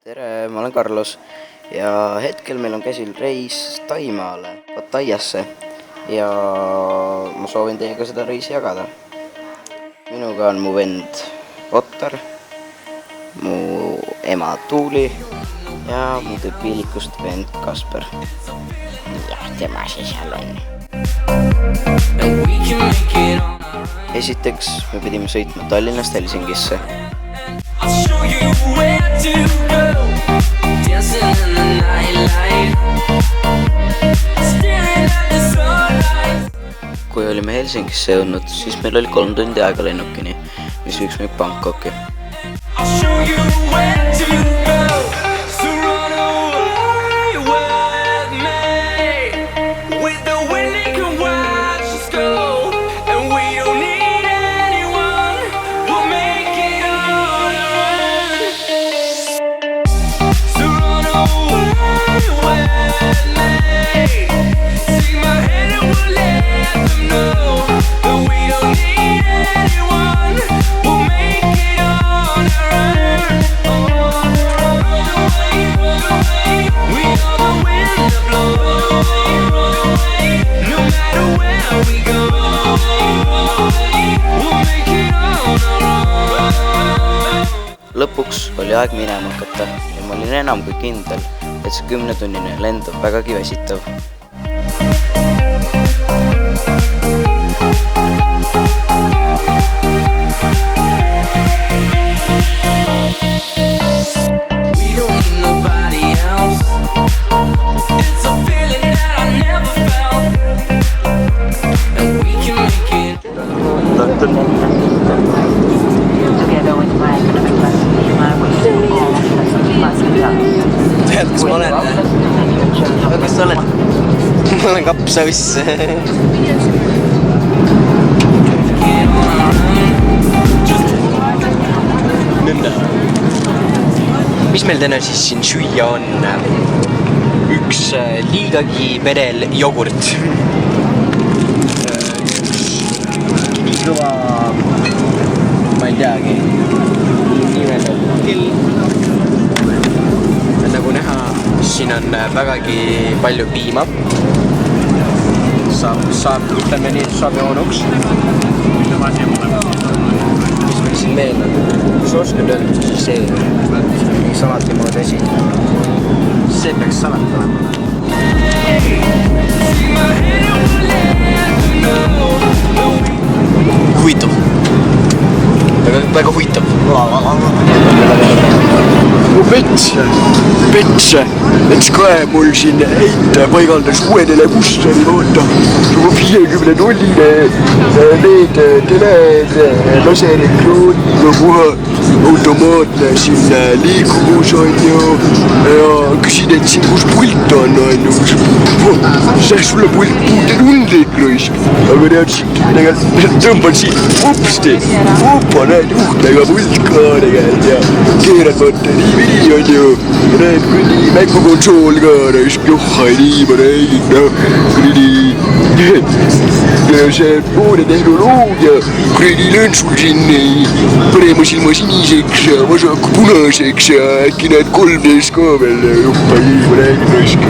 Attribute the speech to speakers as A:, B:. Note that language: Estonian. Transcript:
A: tere, ma olen Carlos ja hetkel meil on käsil reis Taimaale, Pataiasse ja ma soovin teiega seda reisi jagada. Minuga on mu vend Ottar, mu ema Tuuli ja mu tüüpilikust vend Kasper. Jah, tema see seal on. Esiteks me pidime sõitma Tallinnast Helsingisse. Kui olime Helsingisse jõudnud, siis meil oli 3 tundi aega lennukini, mis viiks meid Bangkoki. Lõpuks oli aeg minema hakata ja ma olin enam kui kindel, et see 10-tunnine lend on vägagi väsitav.
B: Tead, kas ma olen? Kas sa oled? Ma olen kapsaviss. Nõnda. Mis meil täna siis siin süüa on? Üks liigagi perel jogurt. Nii kõva, ma ei teagi, nimelt kell. Nagu näha, siin on vägagi palju piima. Saab, ütleme nii, et saab joonuks. Mis meil siin veel on? Kus oskad öelda, siis see salati moodi esi. See peaks salat olema. Huvitav. Väga huvitav. Pets, et kohe mul siin heita paigaldas uuenele musteri vaata. Juba 50-tolline need teleed laserekrooniga kohe automaatne siin liikuvus on ju ja küsin, et siin kus pult on ju. See sulle pult puutetundlik raisk, aga tead siin tegelikult tõmban siit upsti, upa näed juhtega pult ka tegelikult ja keerad vaata nii on ju, näed kuradi mängukonsool ka raisk, johhai nii ma räägin, kuradi see poole tehnoloogia, kuradi löön sul siin parema silma siniseks ja vasaku punaseks ja äkki näed 3Ds ka veel, johhai nii ma räägin raisk.